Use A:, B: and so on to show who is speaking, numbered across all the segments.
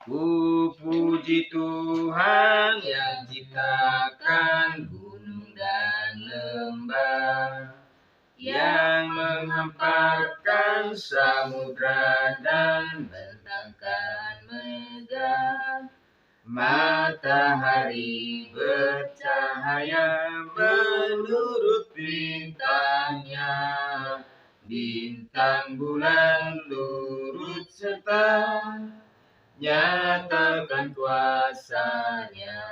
A: Ku puji Tuhan yang ciptakan gunung dan lembah, yang menghamparkan samudra dan bentangkan megah. Matahari bercahaya menurut perintahnya, bintang bulan turut serta nyatakan kuasanya.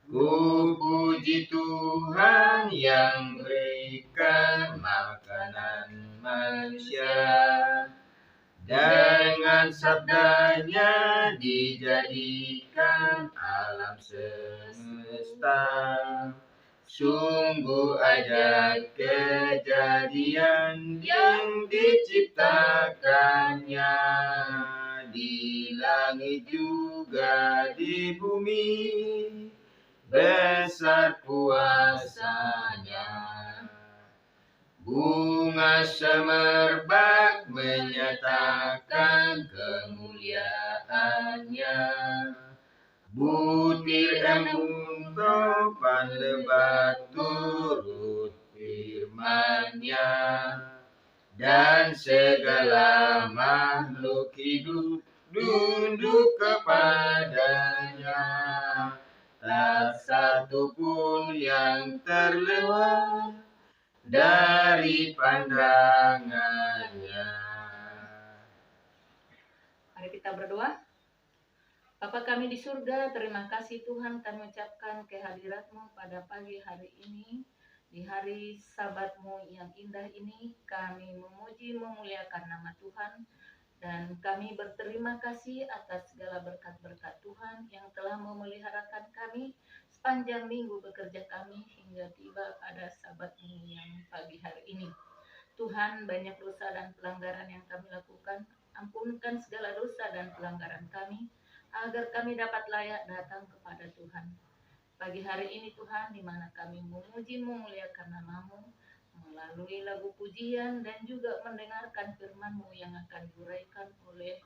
A: Ku puji Tuhan yang berikan makanan manusia, dengan sabdanya dijadikan alam semesta. Sungguh ajaib kejadian yang diciptakannya, di langit juga di bumi, besar kuasanya. Bunga semerbak menyatakan kemuliaannya, butir embun topan lebat turut firman-Nya, dan segala makhluk hidup tunduk kepadanya. Tak satu pun yang terlewat dari pandangannya.
B: Mari kita berdoa. Bapa kami di surga, terima kasih Tuhan, kami ucapkan kehadirat-Mu pada pagi hari ini. Di hari Sabat-Mu yang indah ini, kami memuji memuliakan nama Tuhan, dan kami berterima kasih atas segala berkat-berkat Tuhan yang telah memeliharakan kami sepanjang minggu bekerja kami hingga tiba pada Sabat-Mu yang pagi hari ini. Tuhan, banyak dosa dan pelanggaran yang kami lakukan. Ampunkan segala dosa dan pelanggaran kami, agar kami dapat layak datang kepada Tuhan. Pagi hari ini Tuhan, di mana kami memuji memuliakan nama-Mu melalui lagu pujian dan juga mendengarkan firman-Mu yang akan diuraikan oleh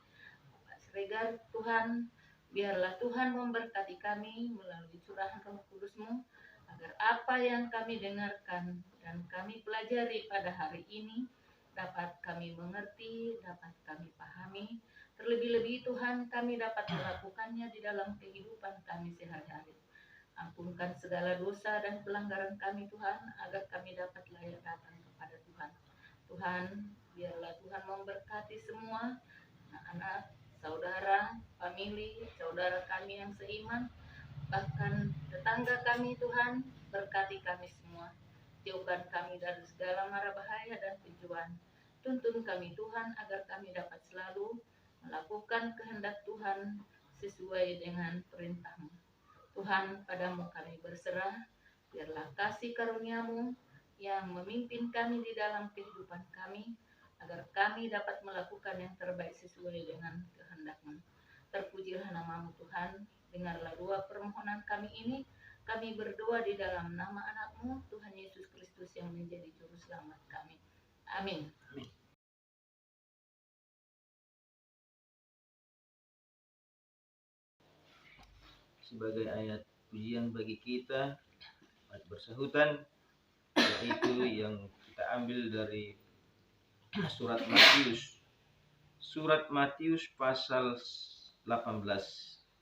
B: Bapak Sregar. Tuhan, biarlah Tuhan memberkati kami melalui curahan Roh Kudus-Mu, agar apa yang kami dengarkan dan kami pelajari pada hari ini dapat kami mengerti, dapat kami pahami. Terlebih-lebih Tuhan, kami dapat melakukannya di dalam kehidupan kami sehari-hari. Ampunkan segala dosa dan pelanggaran kami Tuhan, agar kami dapat layak datang kepada Tuhan. Tuhan, biarlah Tuhan memberkati semua anak-anak, saudara, famili, saudara kami yang seiman, bahkan tetangga kami Tuhan, berkati kami semua. Jauhkan kami dari segala mara bahaya dan kejuan. Tuntun kami Tuhan, agar kami dapat selalu melakukan kehendak Tuhan sesuai dengan perintah-Mu. Tuhan, padamu kami berserah, biarlah kasih karunia-Mu yang memimpin kami di dalam kehidupan kami, agar kami dapat melakukan yang terbaik sesuai dengan kehendak-Mu. Terpujilah nama-Mu Tuhan, dengarlah doa permohonan kami ini. Kami berdoa di dalam nama anak-Mu, Tuhan Yesus Kristus yang menjadi juru selamat kami. Amin.
A: Sebagai ayat pujian bagi kita, ayat bersahutan, yaitu yang kita ambil dari surat Matius. Surat Matius pasal 18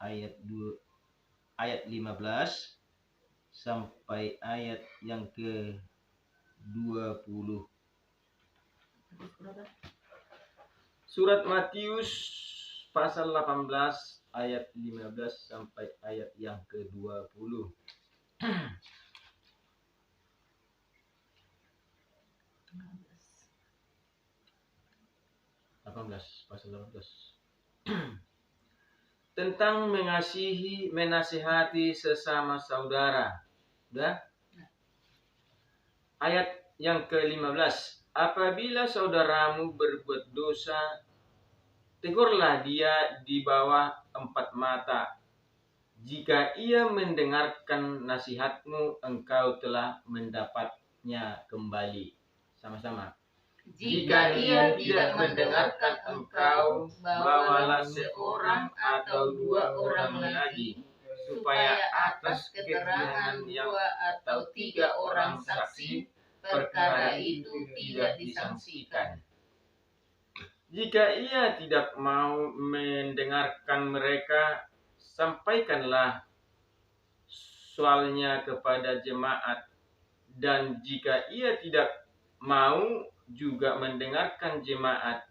A: ayat 15 sampai ayat yang ke-20. Surat Matius pasal 18 ayat 15 sampai ayat yang ke-20. Pasal 18 tentang mengasihi, menasihati sesama saudara. Udah? Ayat yang ke-15. Apabila saudaramu berbuat dosa, tegurlah dia di bawah 4 mata. Jika ia mendengarkan nasihatmu, engkau telah mendapatnya kembali. Sama-sama.
B: Jika ia tidak mendengarkan engkau, bawalah seorang atau dua orang lagi, supaya atas keterangan dua atau tiga orang saksi, perkara itu tidak disangsikan.
A: Jika ia tidak mau mendengarkan mereka, sampaikanlah soalnya kepada jemaat. Dan jika ia tidak mau juga mendengarkan jemaat,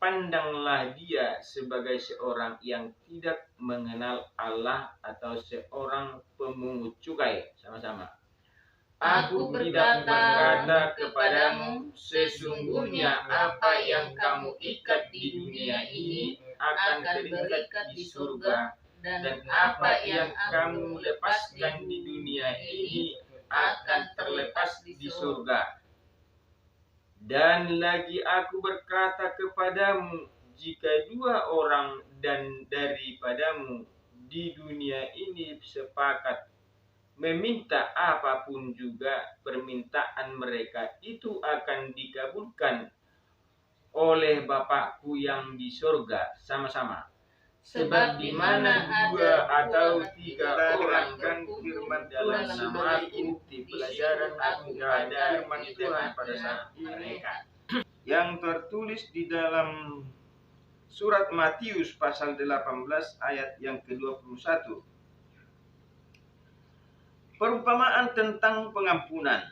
A: pandanglah dia sebagai seorang yang tidak mengenal Allah atau seorang pemungut cukai. Sama-sama. Aku tidak berkata kepadamu, sesungguhnya apa yang kamu ikat di dunia ini akan terikat di surga, dan apa yang kamu lepaskan di dunia ini akan terlepas di surga. Dan lagi aku berkata kepadamu, jika dua orang dan daripadamu di dunia ini sepakat meminta apapun juga permintaan mereka itu akan dikabulkan oleh Bapakku yang di surga. Sama-sama. Sebab di mana dua atau tiga orang firman dalam namaku, di pelajaran aku ada firman Tuhan pada saat mereka. Yang tertulis di dalam surat Matius pasal 18 ayat yang ke-21. Perumpamaan tentang pengampunan.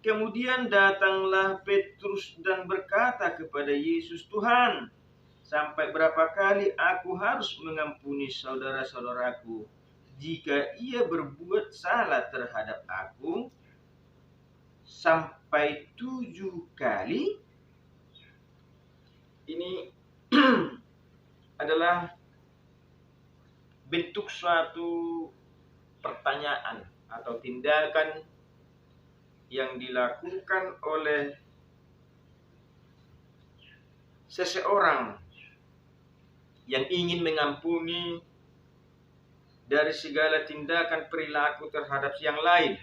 A: Kemudian datanglah Petrus dan berkata kepada Yesus, Tuhan, sampai berapa kali aku harus mengampuni saudara-saudaraku jika ia berbuat salah terhadap aku? Sampai 7 kali? Ini adalah bentuk suatu pertanyaan atau tindakan yang dilakukan oleh seseorang yang ingin mengampuni dari segala tindakan perilaku terhadap yang lain.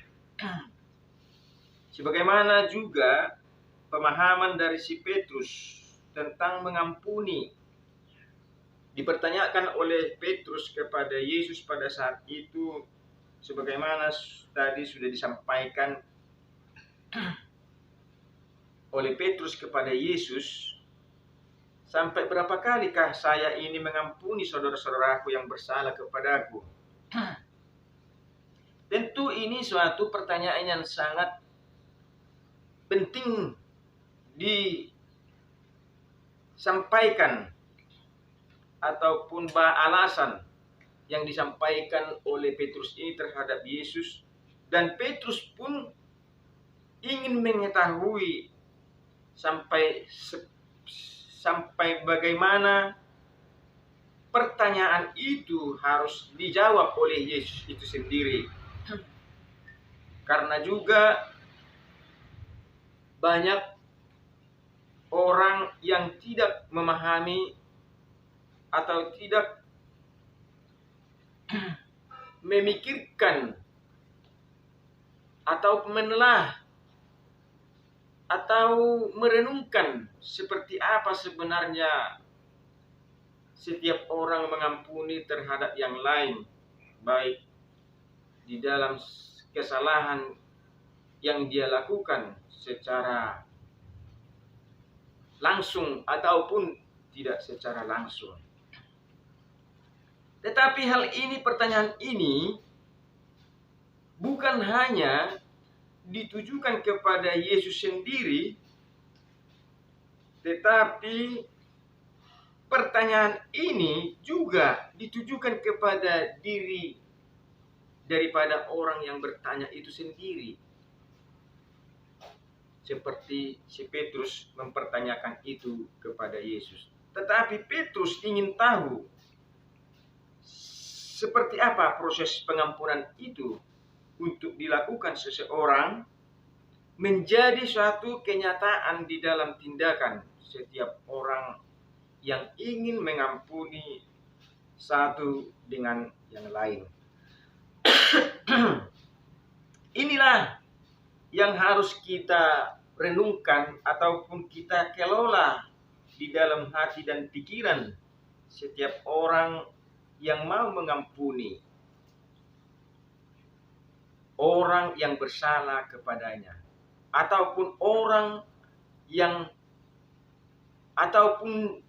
A: Sebagaimana juga pemahaman dari si Petrus tentang mengampuni dipertanyakan oleh Petrus kepada Yesus pada saat itu, sebagaimana tadi sudah disampaikan oleh Petrus kepada Yesus, sampai berapa kalikah saya ini mengampuni saudara-saudaraku yang bersalah kepadaku? Tentu ini suatu pertanyaan yang sangat penting disampaikan ataupun alasan yang disampaikan oleh Petrus ini terhadap Yesus, dan Petrus pun ingin mengetahui sampai bagaimana pertanyaan itu harus dijawab oleh Yesus itu sendiri. Karena juga banyak orang yang tidak memahami atau tidak memikirkan atau menelah atau merenungkan seperti apa sebenarnya setiap orang mengampuni terhadap yang lain, baik di dalam kesalahan yang dia lakukan secara langsung ataupun tidak secara langsung. Tetapi pertanyaan ini bukan hanya ditujukan kepada Yesus sendiri, tetapi pertanyaan ini juga ditujukan kepada diri daripada orang yang bertanya itu sendiri. Seperti si Petrus mempertanyakan itu kepada Yesus. Tetapi Petrus ingin tahu seperti apa proses pengampunan itu untuk dilakukan seseorang menjadi suatu kenyataan di dalam tindakan setiap orang yang ingin mengampuni satu dengan yang lain. Inilah yang harus kita renungkan ataupun kita kelola di dalam hati dan pikiran setiap orang yang mau mengampuni orang yang bersalah kepadanya, ataupun orang yang ataupun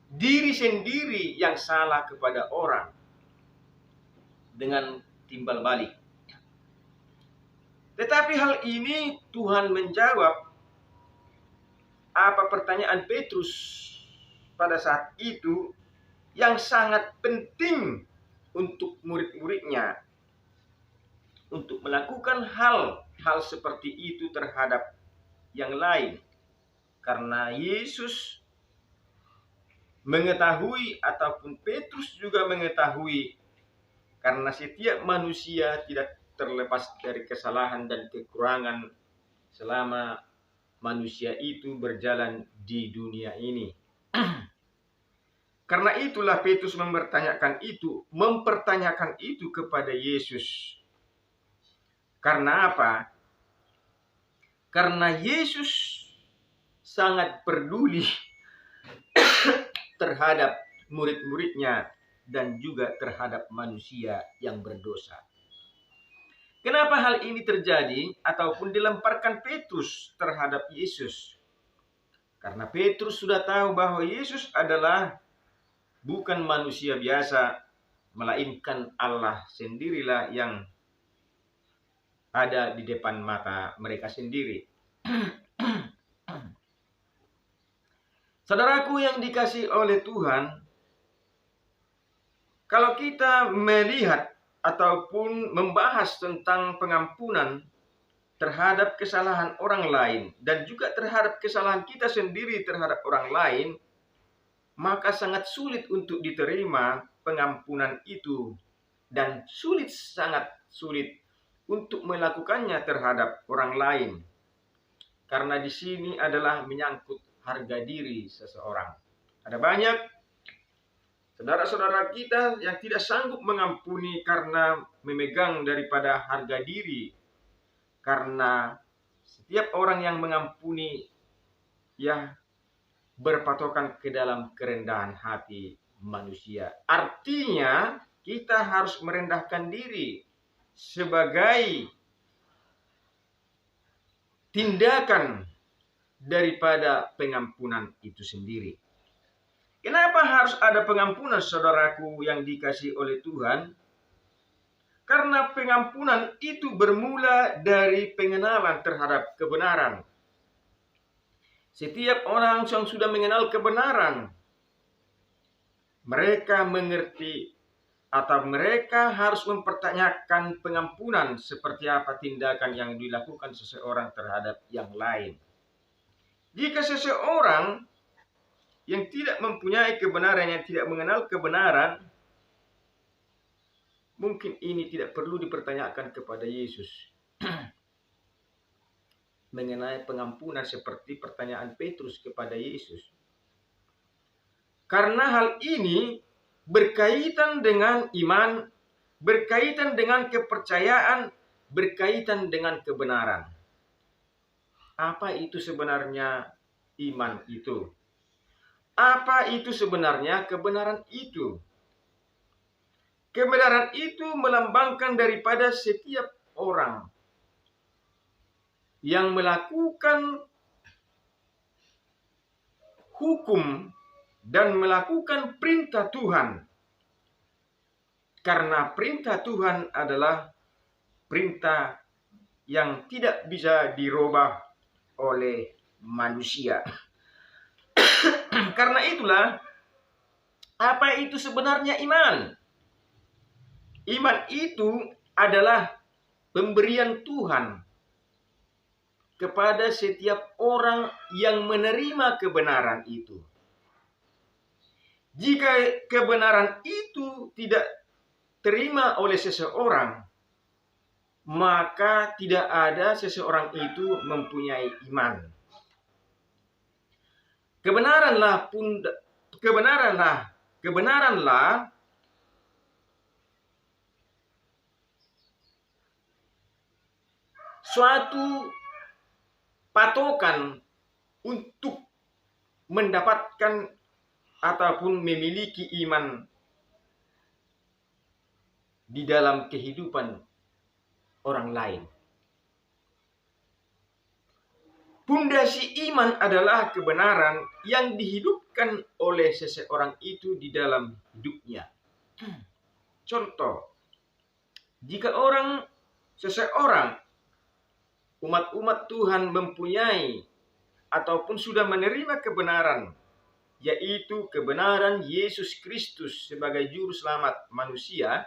A: diri sendiri yang salah kepada orang dengan timbal balik. Tetapi hal ini Tuhan menjawab apa pertanyaan Petrus pada saat itu yang sangat penting untuk murid-muridnya untuk melakukan hal seperti itu terhadap yang lain. Karena Yesus mengetahui ataupun Petrus juga mengetahui, karena setiap manusia tidak terlepas dari kesalahan dan kekurangan selama manusia itu berjalan di dunia ini. Karena itulah Petrus mempertanyakan itu kepada Yesus. Karena apa? Karena Yesus sangat peduli terhadap murid-muridnya dan juga terhadap manusia yang berdosa. Kenapa hal ini terjadi ataupun dilemparkan Petrus terhadap Yesus? Karena Petrus sudah tahu bahwa Yesus adalah bukan manusia biasa, melainkan Allah sendirilah yang ada di depan mata mereka sendiri. Saudaraku yang dikasihi oleh Tuhan, kalau kita melihat ataupun membahas tentang pengampunan terhadap kesalahan orang lain dan juga terhadap kesalahan kita sendiri terhadap orang lain, maka sangat sulit untuk diterima pengampunan itu dan sangat sulit untuk melakukannya terhadap orang lain. Karena di sini adalah menyangkut harga diri seseorang. Ada banyak saudara-saudara kita yang tidak sanggup mengampuni karena memegang daripada harga diri. Karena setiap orang yang mengampuni berpatokan ke dalam kerendahan hati manusia. Artinya kita harus merendahkan diri sebagai tindakan daripada pengampunan itu sendiri. Kenapa harus ada pengampunan, saudaraku yang dikasihi oleh Tuhan? Karena pengampunan itu bermula dari pengenalan terhadap kebenaran. Setiap orang yang sudah mengenal kebenaran, mereka mengerti atau mereka harus mempertanyakan pengampunan seperti apa tindakan yang dilakukan seseorang terhadap yang lain. Jika seseorang yang tidak mempunyai kebenaran, yang tidak mengenal kebenaran, mungkin ini tidak perlu dipertanyakan kepada Yesus mengenai pengampunan seperti pertanyaan Petrus kepada Yesus. Karena hal ini berkaitan dengan iman, berkaitan dengan kepercayaan, berkaitan dengan kebenaran. Apa itu sebenarnya iman itu? Apa itu sebenarnya kebenaran itu? Kebenaran itu melambangkan daripada setiap orang yang melakukan hukum dan melakukan perintah Tuhan. Karena perintah Tuhan adalah perintah yang tidak bisa dirubah oleh manusia. Karena itulah, apa itu sebenarnya iman? Iman itu adalah pemberian Tuhan kepada setiap orang yang menerima kebenaran itu. Jika kebenaran itu tidak terima oleh seseorang, maka tidak ada seseorang itu mempunyai iman. Kebenaranlah suatu patokan untuk mendapatkan ataupun memiliki iman di dalam kehidupan orang lain. Pondasi iman adalah kebenaran yang dihidupkan oleh seseorang itu di dalam hidupnya. Contoh, jika seseorang umat-umat Tuhan mempunyai ataupun sudah menerima kebenaran, yaitu kebenaran Yesus Kristus sebagai juru selamat manusia,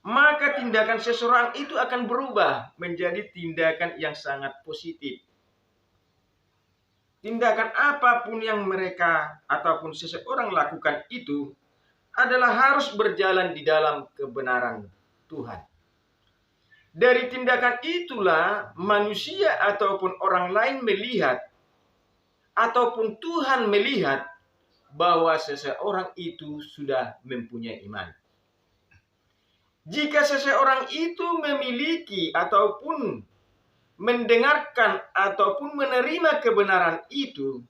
A: maka tindakan seseorang itu akan berubah menjadi tindakan yang sangat positif. Tindakan apapun yang mereka ataupun seseorang lakukan itu adalah harus berjalan di dalam kebenaran Tuhan. Dari tindakan itulah manusia ataupun orang lain melihat ataupun Tuhan melihat bahwa seseorang itu sudah mempunyai iman. Jika seseorang itu memiliki ataupun mendengarkan ataupun menerima kebenaran itu,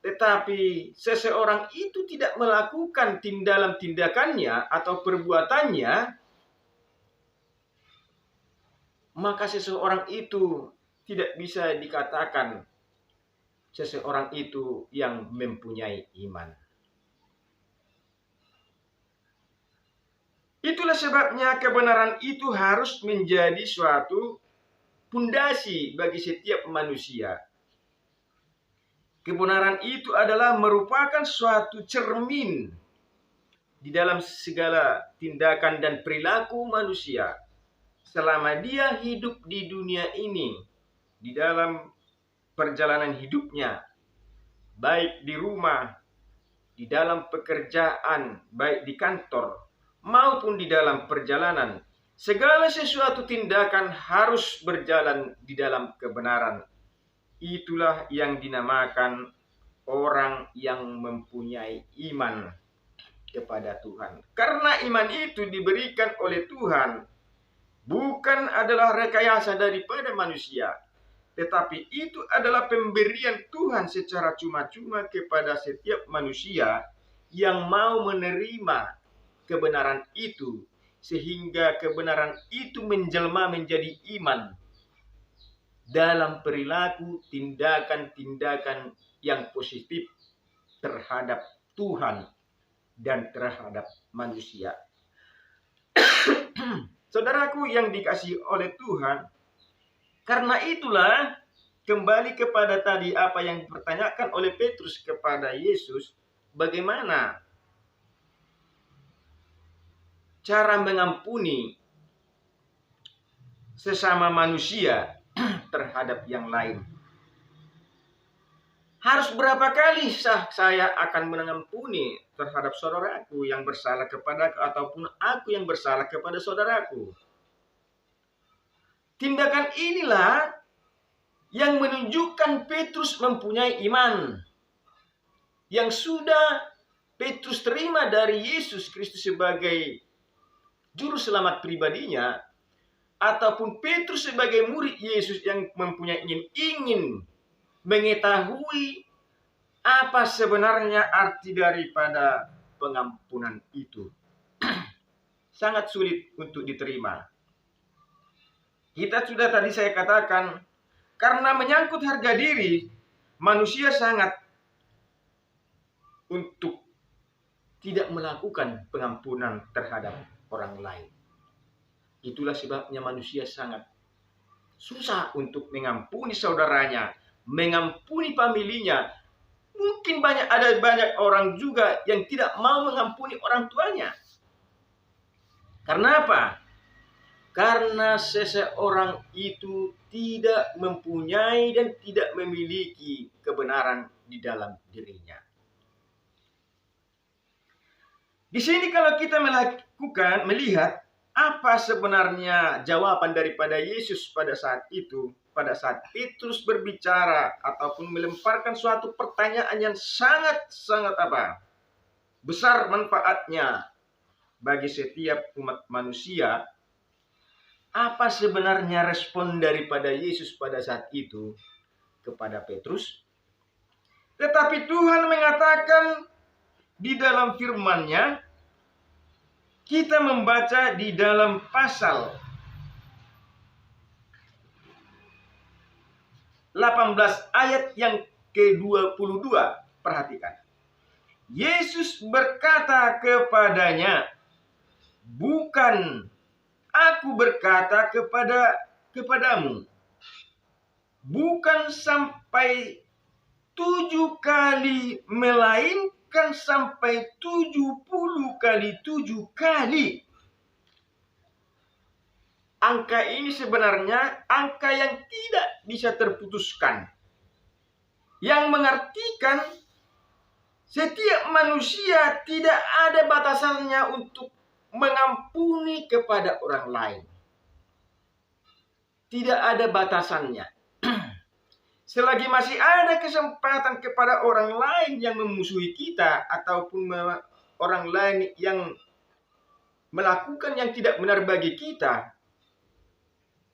A: tetapi seseorang itu tidak melakukan dalam tindakannya atau perbuatannya, maka seseorang itu tidak bisa dikatakan seseorang itu yang mempunyai iman. Itulah sebabnya kebenaran itu harus menjadi suatu pondasi bagi setiap manusia. Kebenaran itu adalah merupakan suatu cermin di dalam segala tindakan dan perilaku manusia selama dia hidup di dunia ini, di dalam perjalanan hidupnya, baik di rumah, di dalam pekerjaan, baik di kantor, maupun di dalam perjalanan. Segala sesuatu tindakan harus berjalan di dalam kebenaran. Itulah yang dinamakan orang yang mempunyai iman kepada Tuhan. Karena iman itu diberikan oleh Tuhan, bukan adalah rekayasa daripada manusia, tetapi itu adalah pemberian Tuhan secara cuma-cuma kepada setiap manusia yang mau menerima kebenaran itu, sehingga kebenaran itu menjelma menjadi iman dalam perilaku tindakan-tindakan yang positif terhadap Tuhan dan terhadap manusia. Saudaraku yang dikasihi oleh Tuhan, karena itulah kembali kepada tadi apa yang dipertanyakan oleh Petrus kepada Yesus, bagaimana cara mengampuni sesama manusia terhadap yang lain. Harus berapa kali saya akan mengampuni terhadap saudaraku yang bersalah kepadaku ataupun aku yang bersalah kepada saudaraku. Tindakan inilah yang menunjukkan Petrus mempunyai iman yang sudah Petrus terima dari Yesus Kristus sebagai juru selamat pribadinya, ataupun Petrus sebagai murid Yesus yang mempunyai ingin mengetahui apa sebenarnya arti daripada pengampunan itu. Sangat sulit untuk diterima. Kita sudah tadi saya katakan, karena menyangkut harga diri, manusia sangat untuk tidak melakukan pengampunan terhadap orang lain. Itulah sebabnya manusia sangat susah untuk mengampuni saudaranya, mengampuni familinya. Mungkin ada banyak orang juga yang tidak mau mengampuni orang tuanya. Karena apa? Karena seseorang itu tidak mempunyai dan tidak memiliki kebenaran di dalam dirinya. Di sini kalau kita melihat apa sebenarnya jawaban daripada Yesus pada saat itu, pada saat Petrus berbicara ataupun melemparkan suatu pertanyaan yang sangat besar manfaatnya bagi setiap umat manusia. Apa sebenarnya respon daripada Yesus pada saat itu? kepada Petrus. Tetapi Tuhan mengatakan di dalam firman-Nya, kita membaca di dalam pasal 18 ayat yang ke-22. Perhatikan. Yesus berkata kepadanya, "Bukan aku berkata kepadamu, bukan sampai 7 kali, melainkan sampai 70 kali 7 kali." Angka ini sebenarnya angka yang tidak bisa terputuskan. Yang mengartikan setiap manusia tidak ada batasannya untuk mengampuni kepada orang lain. Tidak ada batasannya. Selagi masih ada kesempatan kepada orang lain yang memusuhi kita, ataupun orang lain yang melakukan yang tidak benar bagi kita,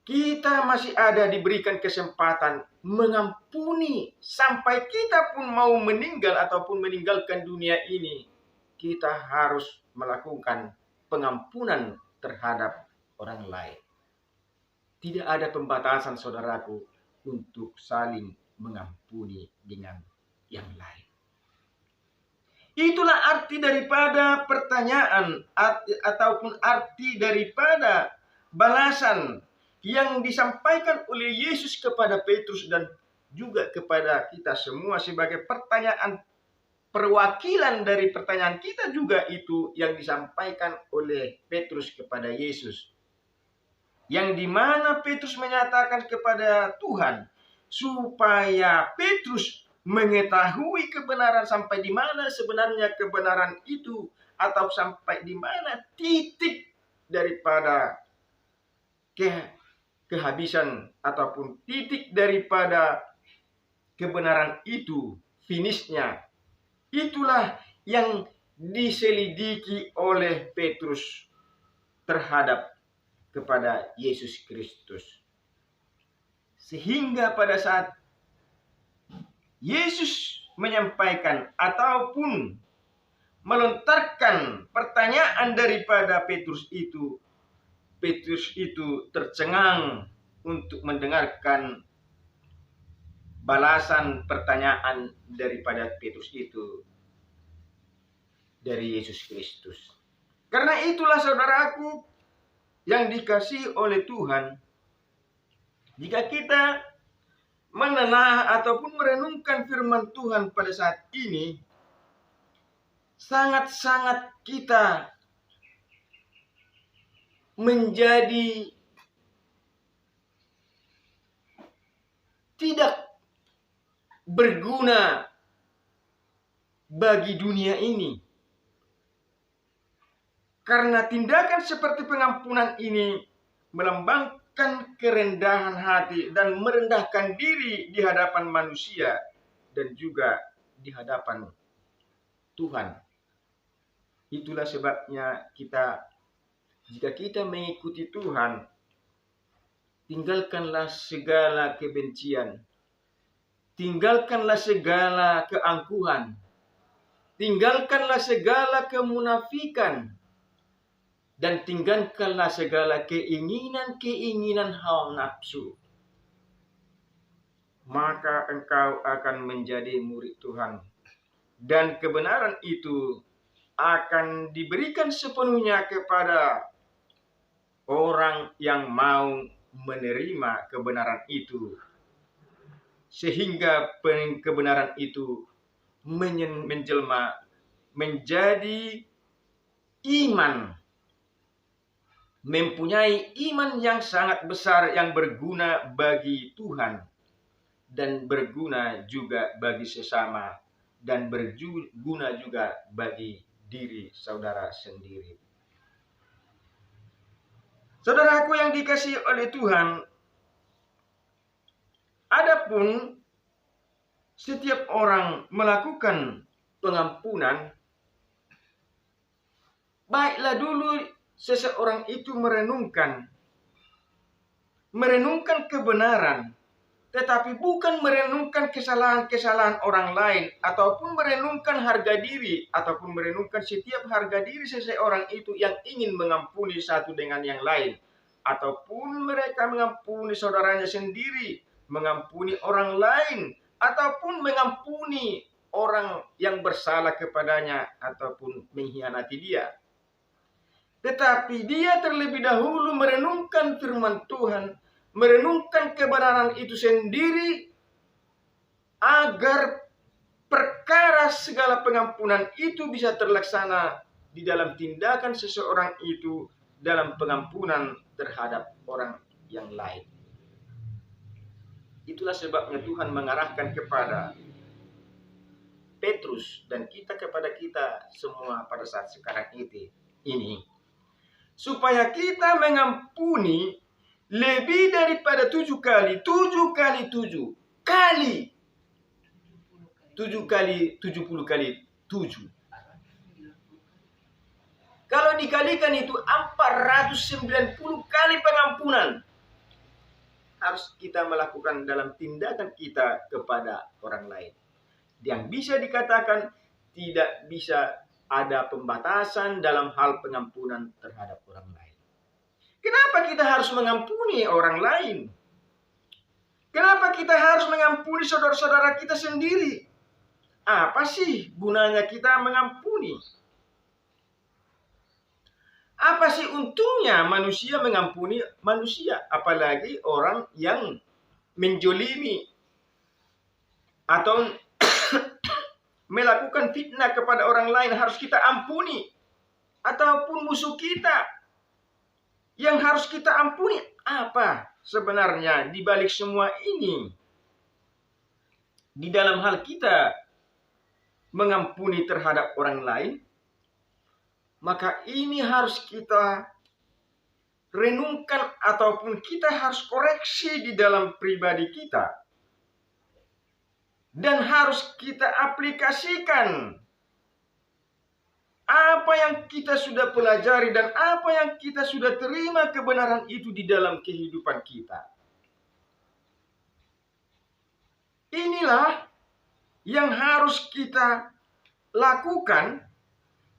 A: kita masih ada diberikan kesempatan mengampuni. Sampai kita pun mau meninggal ataupun meninggalkan dunia ini, kita harus melakukan pengampunan terhadap orang lain. Tidak ada pembatasan, saudaraku, untuk saling mengampuni dengan yang lain. Itulah arti daripada pertanyaan ataupun arti daripada balasan yang disampaikan oleh Yesus kepada Petrus dan juga kepada kita semua sebagai pertanyaan perwakilan dari pertanyaan kita juga, itu yang disampaikan oleh Petrus kepada Yesus. Yang dimana Petrus menyatakan kepada Tuhan supaya Petrus mengetahui kebenaran, sampai di mana sebenarnya kebenaran itu, atau sampai di mana titik daripada kehabisan ataupun titik daripada kebenaran itu, finishnya. Itulah yang diselidiki oleh Petrus terhadap kepada Yesus Kristus. Sehingga pada saat Yesus menyampaikan ataupun melontarkan pertanyaan daripada Petrus itu tercengang untuk mendengarkan balasan pertanyaan daripada Petrus itu dari Yesus Kristus. Karena itulah, saudaraku yang dikasihi oleh Tuhan, jika kita menelaah ataupun merenungkan firman Tuhan pada saat ini, sangat-sangat kita menjadi tidak berguna bagi dunia ini. Karena tindakan seperti pengampunan ini melambangkan kerendahan hati dan merendahkan diri di hadapan manusia dan juga di hadapan Tuhan. Itulah sebabnya jika kita mengikuti Tuhan, tinggalkanlah segala kebencian, tinggalkanlah segala keangkuhan, tinggalkanlah segala kemunafikan, dan tinggalkanlah segala keinginan hawa nafsu. Maka engkau akan menjadi murid Tuhan, dan kebenaran itu akan diberikan sepenuhnya kepada orang yang mau menerima kebenaran itu, sehingga kebenaran itu menjelma menjadi iman, mempunyai iman yang sangat besar yang berguna bagi Tuhan dan berguna juga bagi sesama dan berguna juga bagi diri saudara sendiri. Saudaraku yang dikasihi oleh Tuhan, adapun setiap orang melakukan pengampunan, baiklah dulu seseorang itu merenungkan kebenaran tetapi bukan merenungkan kesalahan-kesalahan orang lain, ataupun merenungkan harga diri, ataupun merenungkan setiap harga diri seseorang itu yang ingin mengampuni satu dengan yang lain, ataupun mereka mengampuni saudaranya sendiri, mengampuni orang lain, ataupun mengampuni orang yang bersalah kepadanya, ataupun mengkhianati dia. Tetapi dia terlebih dahulu merenungkan firman Tuhan, merenungkan kebenaran itu sendiri, agar perkara segala pengampunan itu bisa terlaksana di dalam tindakan seseorang itu dalam pengampunan terhadap orang yang lain. Itulah sebabnya Tuhan mengarahkan kepada Petrus dan kepada kita semua pada saat sekarang ini, supaya kita mengampuni lebih daripada 7 kali 70 kali 7. Kalau dikalikan itu 490 kali pengampunan harus kita melakukan dalam tindakan kita kepada orang lain. Yang bisa dikatakan tidak bisa ada pembatasan dalam hal pengampunan terhadap orang lain. Kenapa kita harus mengampuni orang lain? Kenapa kita harus mengampuni saudara-saudara kita sendiri? Apa sih gunanya kita mengampuni? Apa sih untungnya manusia mengampuni manusia? Apalagi orang yang menjolimi atau melakukan fitnah kepada orang lain harus kita ampuni. Ataupun musuh kita yang harus kita ampuni. Apa sebenarnya di balik semua ini? Di dalam hal kita mengampuni terhadap orang lain, maka ini harus kita renungkan ataupun kita harus koreksi di dalam pribadi kita. Dan harus kita aplikasikan apa yang kita sudah pelajari dan apa yang kita sudah terima kebenaran itu di dalam kehidupan kita. Inilah yang harus kita lakukan.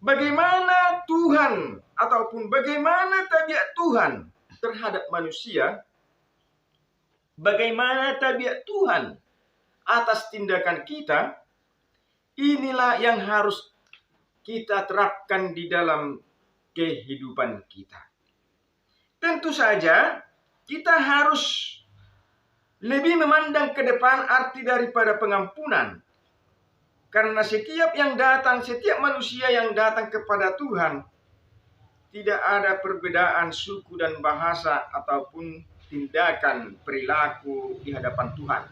A: Bagaimana Tuhan ataupun bagaimana tabiat Tuhan terhadap manusia, bagaimana tabiat Tuhan atas tindakan kita, inilah yang harus kita terapkan di dalam kehidupan kita. Tentu saja kita harus lebih memandang ke depan arti daripada pengampunan. Karena setiap manusia yang datang kepada Tuhan, tidak ada perbedaan suku dan bahasa ataupun tindakan perilaku di hadapan Tuhan.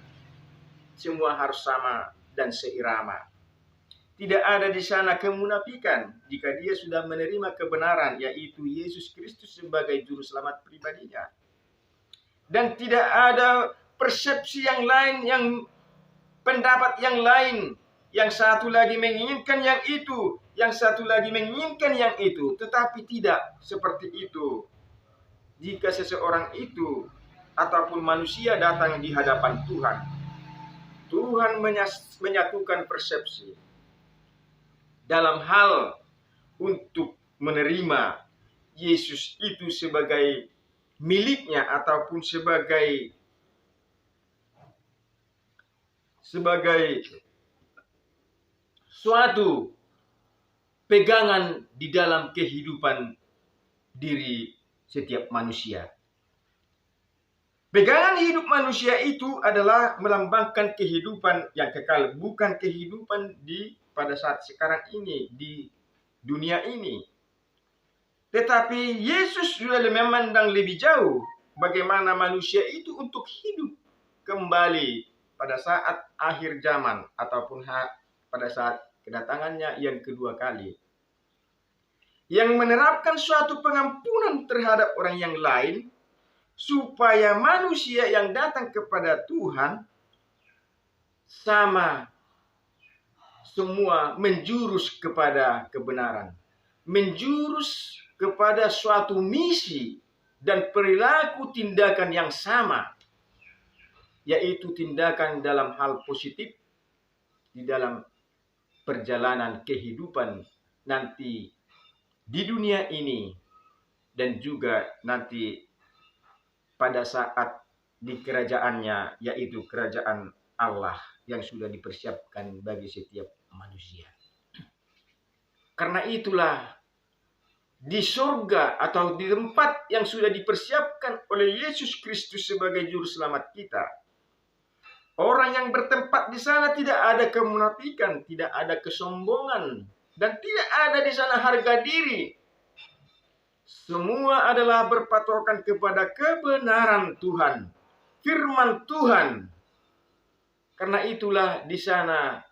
A: Semua harus sama dan seirama. Tidak ada di sana kemunafikan jika dia sudah menerima kebenaran, yaitu Yesus Kristus sebagai juru selamat pribadinya. Dan tidak ada persepsi yang lain, pendapat yang lain. Yang satu lagi menginginkan yang itu, yang satu lagi menginginkan yang itu. Tetapi tidak seperti itu. Jika seseorang itu ataupun manusia datang di hadapan Tuhan, Tuhan menyatukan persepsi dalam hal untuk menerima Yesus itu sebagai miliknya ataupun sebagai suatu pegangan di dalam kehidupan diri setiap manusia. Pegangan hidup manusia itu adalah melambangkan kehidupan yang kekal, bukan kehidupan pada saat sekarang ini, di dunia ini. Tetapi Yesus sudah memandang lebih jauh bagaimana manusia itu untuk hidup kembali pada saat akhir zaman ataupun pada saat kedatangannya yang kedua kali. Yang menerapkan suatu pengampunan terhadap orang yang lain, supaya manusia yang datang kepada Tuhan sama semua menjurus kepada kebenaran, menjurus kepada suatu misi dan perilaku tindakan yang sama, yaitu tindakan dalam hal positif di dalam perjalanan kehidupan nanti di dunia ini, dan juga nanti pada saat di kerajaannya, yaitu kerajaan Allah yang sudah dipersiapkan bagi setiap manusia. Karena itulah di surga atau di tempat yang sudah dipersiapkan oleh Yesus Kristus sebagai juru selamat kita, orang yang bertempat di sana tidak ada kemunafikan, tidak ada kesombongan, dan tidak ada di sana harga diri. Semua adalah berpatokan kepada kebenaran Tuhan, firman Tuhan. Karena itulah di sana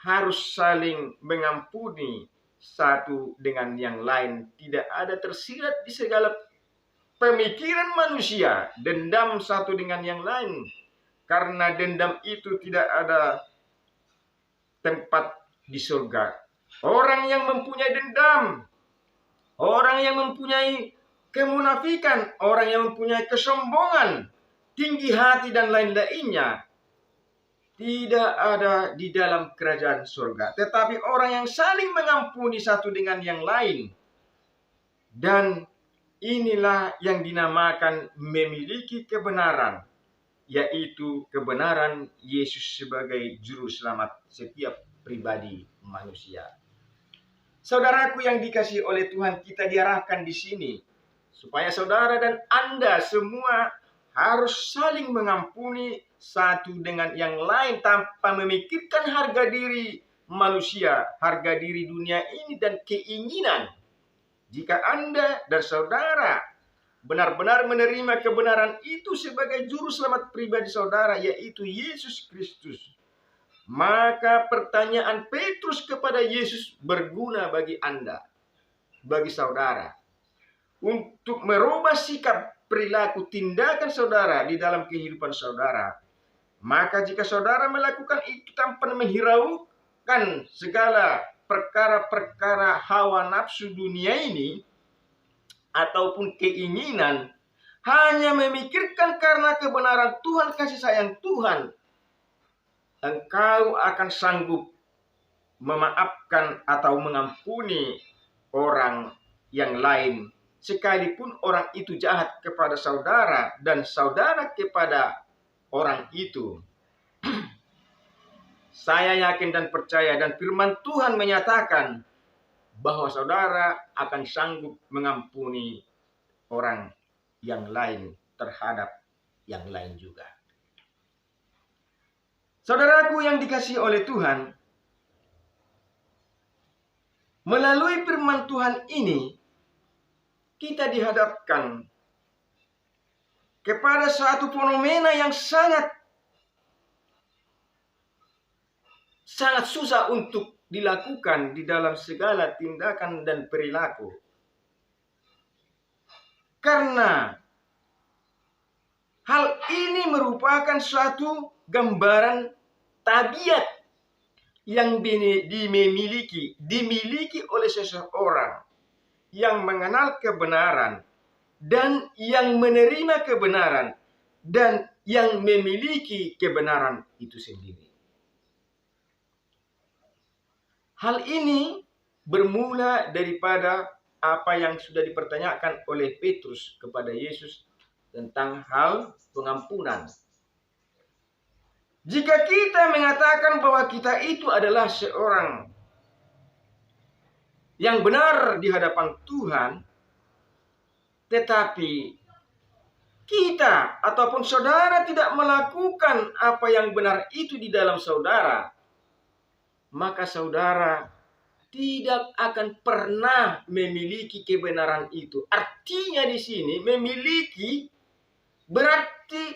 A: harus saling mengampuni satu dengan yang lain. Tidak ada tersirat di segala pemikiran manusia dendam satu dengan yang lain. Karena dendam itu tidak ada tempat di surga. Orang yang mempunyai dendam, orang yang mempunyai kemunafikan, orang yang mempunyai kesombongan, tinggi hati dan lain-lainnya, tidak ada di dalam kerajaan surga. Tetapi orang yang saling mengampuni satu dengan yang lain. Dan inilah yang dinamakan memiliki kebenaran, yaitu kebenaran Yesus sebagai juru selamat setiap pribadi manusia. Saudaraku yang dikasihi oleh Tuhan, kita diarahkan di sini supaya saudara dan Anda semua harus saling mengampuni satu dengan yang lain tanpa memikirkan harga diri manusia, harga diri dunia ini dan keinginan. Jika Anda dan saudara benar-benar menerima kebenaran itu sebagai juru selamat pribadi saudara, yaitu Yesus Kristus, maka pertanyaan Petrus kepada Yesus berguna bagi Anda, bagi saudara, untuk merubah sikap, perilaku, tindakan saudara di dalam kehidupan saudara. Maka jika saudara melakukan itu tanpa menghiraukan segala perkara-perkara hawa nafsu dunia ini ataupun keinginan, hanya memikirkan karena kebenaran Tuhan, kasih sayang Tuhan, engkau akan sanggup memaafkan atau mengampuni orang yang lain, sekalipun orang itu jahat kepada saudara dan saudara kepada orang itu. Saya yakin dan percaya, dan firman Tuhan menyatakan bahwa saudara akan sanggup mengampuni orang yang lain terhadap yang lain juga. Saudaraku yang dikasihi oleh Tuhan, melalui firman Tuhan ini kita dihadapkan kepada suatu fenomena yang sangat susah untuk dilakukan di dalam segala tindakan dan perilaku. Karena hal ini merupakan suatu gambaran tabiat yang dimiliki oleh seseorang yang mengenal kebenaran dan yang menerima kebenaran dan yang memiliki kebenaran itu sendiri. Hal ini bermula daripada apa yang sudah dipertanyakan oleh Petrus kepada Yesus tentang hal pengampunan. Jika kita mengatakan bahwa kita itu adalah seorang yang benar di hadapan Tuhan, tetapi kita ataupun saudara tidak melakukan apa yang benar itu di dalam saudara, maka saudara tidak akan pernah memiliki kebenaran itu. Artinya di sini memiliki berarti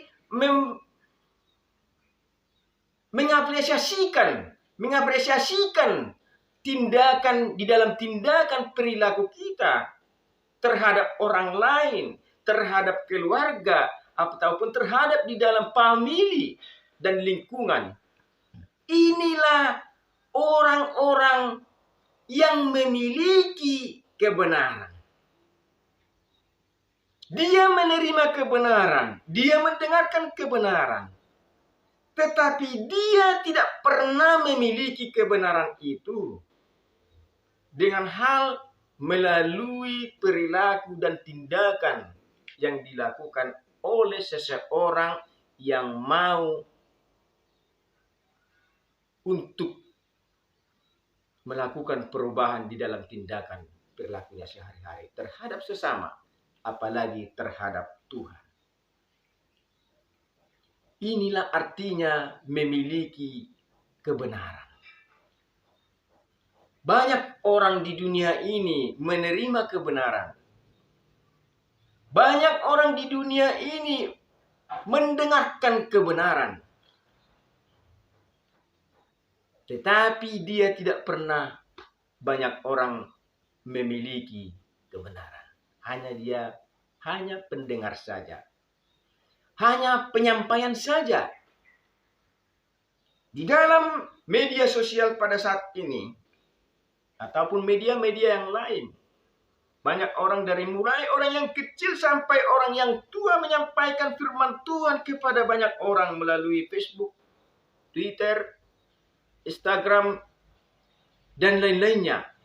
A: mengapresiasikan tindakan di dalam tindakan perilaku kita terhadap orang lain, terhadap keluarga, ataupun terhadap di dalam famili dan lingkungan. Inilah orang-orang yang memiliki kebenaran. Dia menerima kebenaran, dia mendengarkan kebenaran, Tetapi dia tidak pernah memiliki kebenaran itu dengan hal melalui perilaku dan tindakan yang dilakukan oleh seseorang yang mau untuk melakukan perubahan di dalam tindakan perilakunya sehari-hari terhadap sesama, apalagi terhadap Tuhan. Inilah artinya memiliki kebenaran. Banyak orang di dunia ini menerima kebenaran. Banyak orang di dunia ini mendengarkan kebenaran. Tetapi dia tidak pernah banyak orang memiliki kebenaran. Hanya pendengar saja. Hanya penyampaian saja. Di dalam media sosial pada saat ini, ataupun media-media yang lain, banyak orang dari mulai orang yang kecil sampai orang yang tua menyampaikan firman Tuhan kepada banyak orang melalui Facebook, Twitter, Instagram, dan lain-lainnya.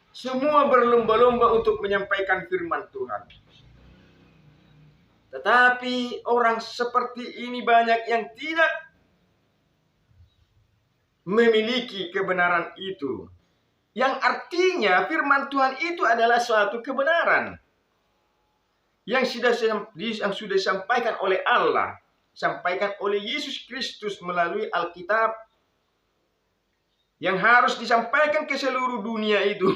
A: Semua berlomba-lomba untuk menyampaikan firman Tuhan. Tetapi orang seperti ini banyak yang tidak memiliki kebenaran itu. Yang artinya firman Tuhan itu adalah suatu kebenaran. Yang sudah disampaikan oleh Allah. Sampaikan oleh Yesus Kristus melalui Alkitab. Yang harus disampaikan ke seluruh dunia itu.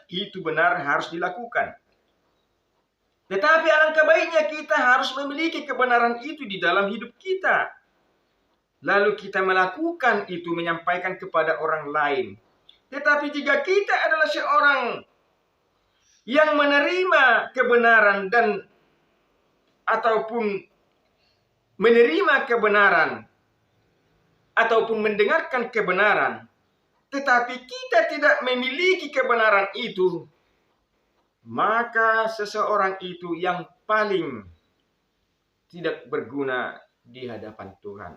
A: Itu benar harus dilakukan. Tetapi alangkah baiknya kita harus memiliki kebenaran itu di dalam hidup kita. Lalu kita melakukan itu, menyampaikan kepada orang lain. Tetapi jika kita adalah seorang yang menerima kebenaran ataupun menerima kebenaran ataupun mendengarkan kebenaran, tetapi kita tidak memiliki kebenaran itu, maka seseorang itu yang paling tidak berguna di hadapan Tuhan.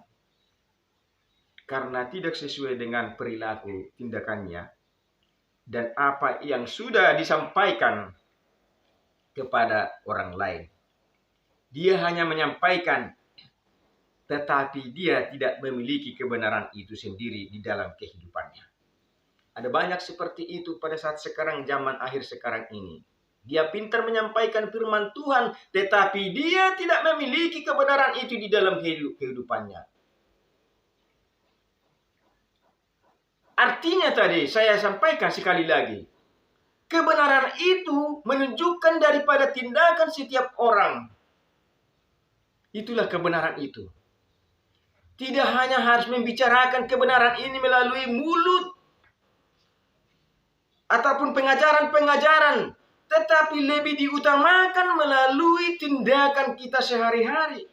A: Karena tidak sesuai dengan perilaku tindakannya dan apa yang sudah disampaikan kepada orang lain. Dia hanya menyampaikan, tetapi dia tidak memiliki kebenaran itu sendiri di dalam kehidupannya. Ada banyak seperti itu pada saat sekarang, zaman akhir sekarang ini. Dia pintar menyampaikan firman Tuhan, tetapi dia tidak memiliki kebenaran itu di dalam kehidupannya. Artinya tadi saya sampaikan sekali lagi, kebenaran itu menunjukkan daripada tindakan setiap orang. Itulah kebenaran itu. Tidak hanya harus membicarakan kebenaran ini melalui mulut ataupun pengajaran-pengajaran, tetapi lebih diutamakan melalui tindakan kita sehari-hari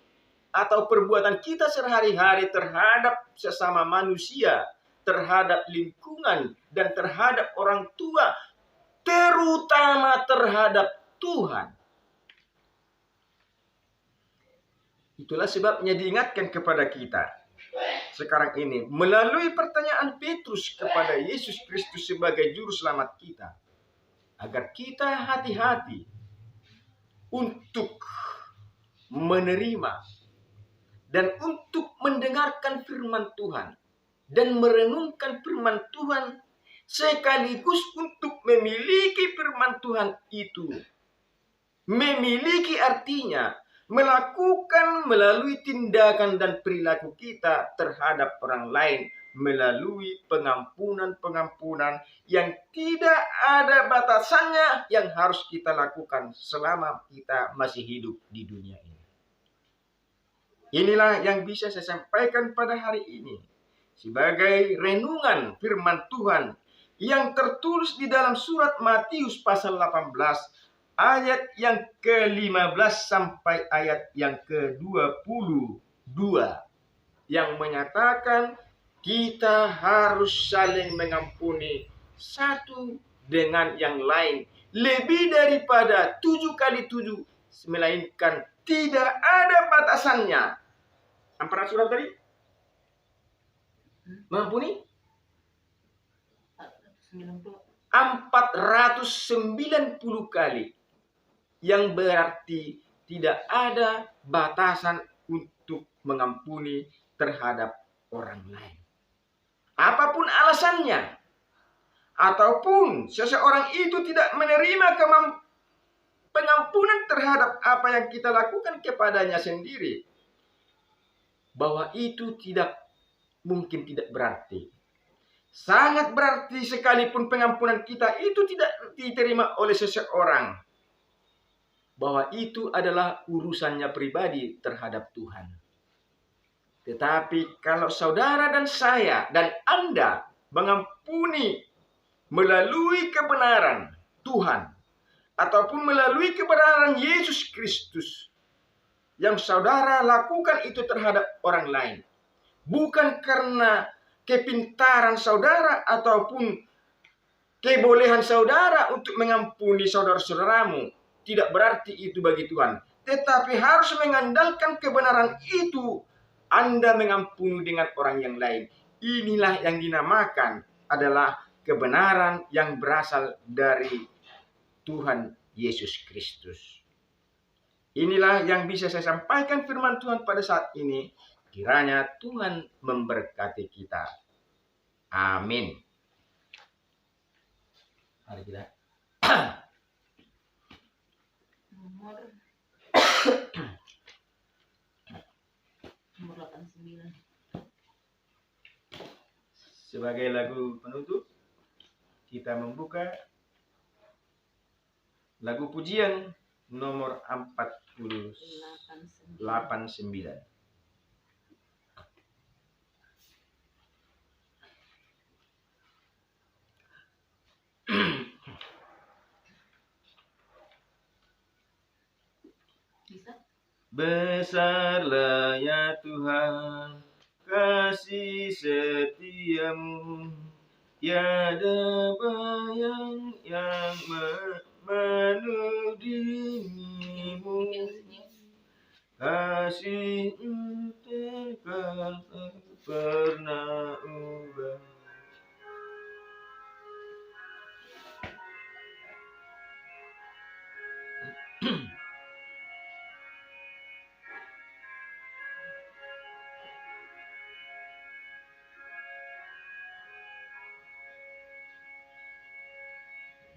A: atau perbuatan kita sehari-hari terhadap sesama manusia, terhadap lingkungan, dan terhadap orang tua, terutama terhadap Tuhan. Itulah sebabnya diingatkan kepada kita sekarang ini melalui pertanyaan Petrus kepada Yesus Kristus sebagai juru selamat kita, agar kita hati-hati untuk menerima dan untuk mendengarkan firman Tuhan dan merenungkan firman Tuhan, sekaligus untuk memiliki firman Tuhan itu. Memiliki artinya melakukan melalui tindakan dan perilaku kita terhadap orang lain, melalui pengampunan-pengampunan yang tidak ada batasannya yang harus kita lakukan selama kita masih hidup di dunia ini. Inilah yang bisa saya sampaikan pada hari ini sebagai renungan firman Tuhan yang tertulis di dalam surat Matius pasal 18 ayat yang ke-15 sampai ayat yang ke-22 yang menyatakan kita harus saling mengampuni satu dengan yang lain lebih daripada 7 kali 7, melainkan tidak ada batasannya. 400 berapa tadi? Mengampuni 490 kali. Yang berarti tidak ada batasan untuk mengampuni terhadap orang lain. Apapun alasannya, ataupun seseorang itu tidak menerima pengampunan terhadap apa yang kita lakukan kepadanya sendiri, bahwa itu mungkin tidak berarti. Sangat berarti sekalipun pengampunan kita itu tidak diterima oleh seseorang, bahwa itu adalah urusannya pribadi terhadap Tuhan. Tetapi kalau saudara dan saya dan Anda mengampuni melalui kebenaran Tuhan, ataupun melalui kebenaran Yesus Kristus yang saudara lakukan itu terhadap orang lain, bukan karena kepintaran saudara ataupun kebolehan saudara untuk mengampuni saudara-saudaramu, tidak berarti itu bagi Tuhan. Tetapi harus mengandalkan kebenaran itu, Anda mengampuni dengan orang yang lain. Inilah yang dinamakan adalah kebenaran yang berasal dari Tuhan Yesus Kristus. Inilah yang bisa saya sampaikan firman Tuhan pada saat ini. Kiranya Tuhan memberkati kita. Amin. Mari kita.
B: Nomor 89.
A: Sebagai lagu penutup, kita membuka lagu pujian nomor 489. Besarlah ya Tuhan kasih setiamu, tiada bayang yang menudingmu. Kasih-Mu kekal tak pernah ubah.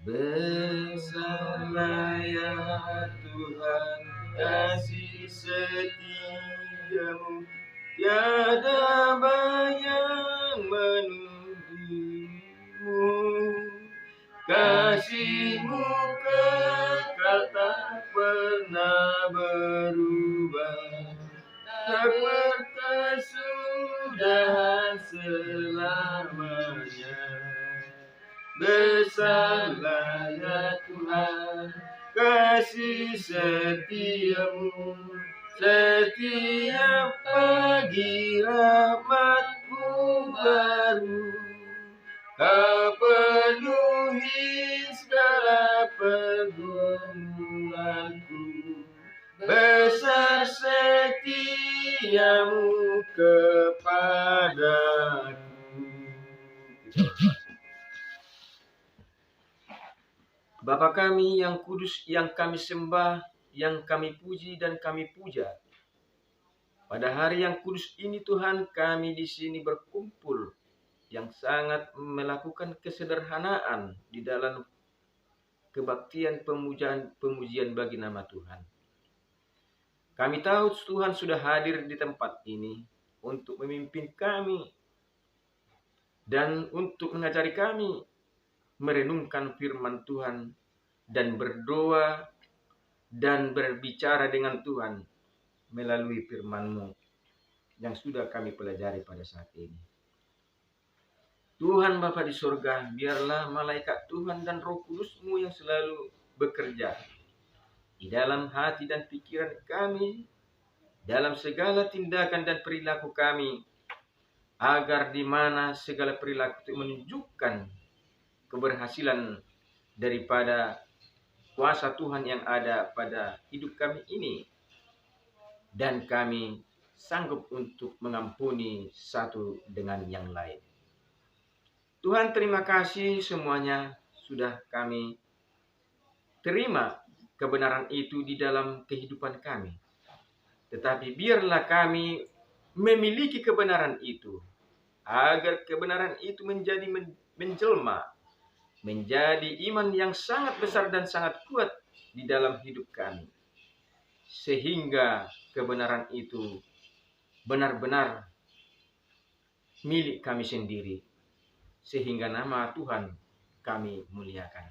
A: Besarlah ya Tuhan kasih setiamu, tiada bayang menudingmu. Kasih-Mu kekal tak pernah berubah, tak berkesudahan selamanya. Besarlah ya Tuhan kasih setiamu, setiap pagi rahmat-Mu baru. Kau penuhi segala pergumulanku, besar setiamu kepadaku. Bapa kami yang kudus, yang kami sembah, yang kami puji dan kami puja. Pada hari yang kudus ini Tuhan, kami di sini berkumpul yang sangat melakukan kesederhanaan di dalam kebaktian pemujian bagi nama Tuhan. Kami tahu Tuhan sudah hadir di tempat ini untuk memimpin kami dan untuk mengajari kami merenungkan firman Tuhan dan berdoa dan berbicara dengan Tuhan melalui firman-Mu yang sudah kami pelajari pada saat ini. Tuhan Bapa di surga, biarlah malaikat Tuhan dan Roh Kudus-Mu yang selalu bekerja di dalam hati dan pikiran kami, dalam segala tindakan dan perilaku kami, agar di mana segala perilaku itu menunjukkan keberhasilan daripada kuasa Tuhan yang ada pada hidup kami ini, dan kami sanggup untuk mengampuni satu dengan yang lain. Tuhan, terima kasih semuanya sudah kami terima kebenaran itu di dalam kehidupan kami. Tetapi biarlah kami memiliki kebenaran itu, agar kebenaran itu menjadi menjelma, menjadi iman yang sangat besar dan sangat kuat di dalam hidup kami. Sehingga kebenaran itu benar-benar milik kami sendiri. Sehingga nama Tuhan kami muliakan.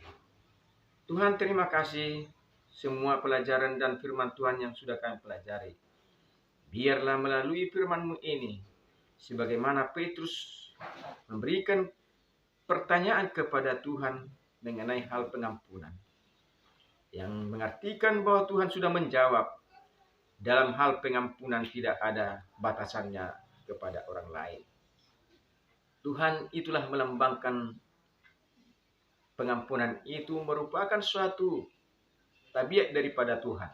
A: Tuhan, terima kasih semua pelajaran dan firman Tuhan yang sudah kami pelajari. Biarlah melalui firman-Mu ini, sebagaimana Petrus memberikan pertanyaan kepada Tuhan mengenai hal pengampunan, yang mengartikan bahwa Tuhan sudah menjawab. Dalam hal pengampunan tidak ada batasannya kepada orang lain. Tuhan, itulah melambangkan pengampunan itu merupakan suatu tabiat daripada Tuhan,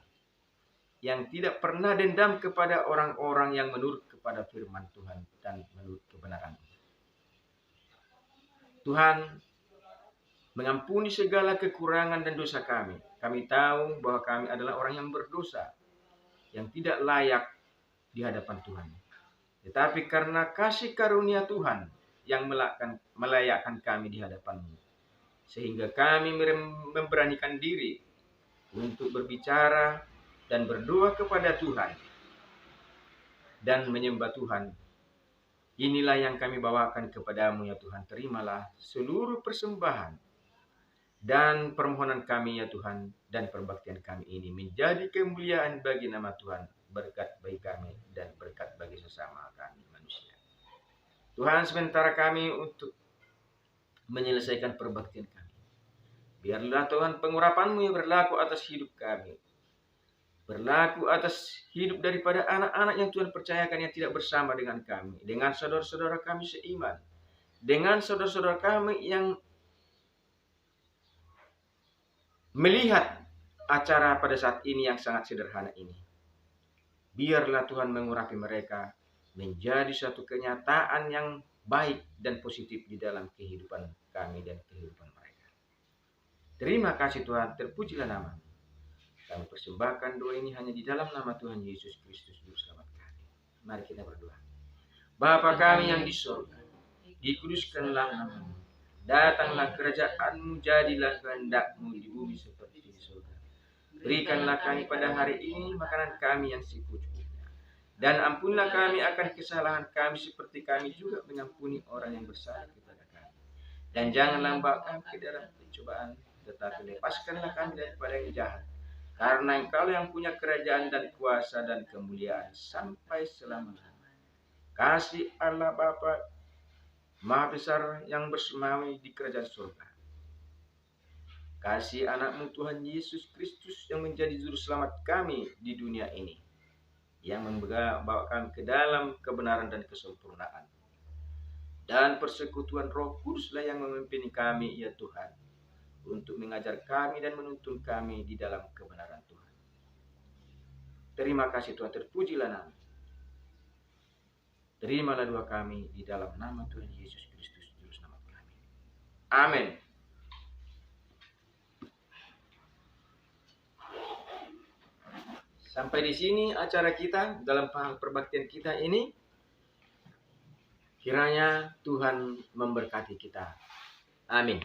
A: yang tidak pernah dendam kepada orang-orang yang menurut kepada firman Tuhan dan menurut kebenaran. Tuhan mengampuni segala kekurangan dan dosa kami. Kami tahu bahwa kami adalah orang yang berdosa, yang tidak layak di hadapan Tuhan. Tetapi karena kasih karunia Tuhan yang melayakkan kami di hadapan-Mu, sehingga kami memberanikan diri untuk berbicara dan berdoa kepada Tuhan dan menyembah Tuhan. Inilah yang kami bawakan kepadamu ya Tuhan. Terimalah seluruh persembahan dan permohonan kami ya Tuhan, dan perbaktian kami ini menjadi kemuliaan bagi nama Tuhan, berkat bagi kami dan berkat bagi sesama kami manusia. Tuhan, sementara kami untuk menyelesaikan perbaktian kami, biarlah Tuhan pengurapan-Mu yang berlaku atas hidup kami, berlaku atas hidup daripada anak-anak yang Tuhan percayakan yang tidak bersama dengan kami, dengan saudara-saudara kami seiman, dengan saudara-saudara kami yang melihat acara pada saat ini yang sangat sederhana ini. Biarlah Tuhan mengurapi mereka menjadi suatu kenyataan yang baik dan positif di dalam kehidupan kami dan kehidupan mereka. Terima kasih Tuhan, terpujilah nama-Mu. Kami persembahkan doa ini hanya di dalam nama Tuhan Yesus Kristus Juru Selamat kami. Mari kita berdoa. Bapa kami yang di surga, dikuduskanlah nama-Mu. Datanglah kerajaan-Mu, jadilah kehendak-Mu di bumi seperti di surga. Berikanlah kami pada hari ini makanan kami yang secukupnya. Dan ampunilah kami akan kesalahan kami seperti kami juga mengampuni orang yang bersalah kepada kami. Dan janganlah membawa kami ke dalam pencobaan, tetapi lepaskanlah kami daripada yang jahat. Karena Engkau yang punya kerajaan dan kuasa dan kemuliaan sampai selama-lamanya. Kasih Allah Bapa Maha Besar yang bersemawi di kerajaan surga, kasih anak-Mu Tuhan Yesus Kristus yang menjadi juru selamat kami di dunia ini, yang membawa kami ke dalam kebenaran dan kesempurnaan, dan persekutuan Roh Kuduslah yang memimpin kami ya Tuhan, untuk mengajar kami dan menuntun kami di dalam kebenaran Tuhan. Terima kasih Tuhan, terpujilah nama. Terimalah doa kami di dalam nama Tuhan Yesus Kristus Juru Selamat kami. Amin. Sampai di sini acara kita dalam perbaktian kita ini. Kiranya Tuhan memberkati kita. Amin.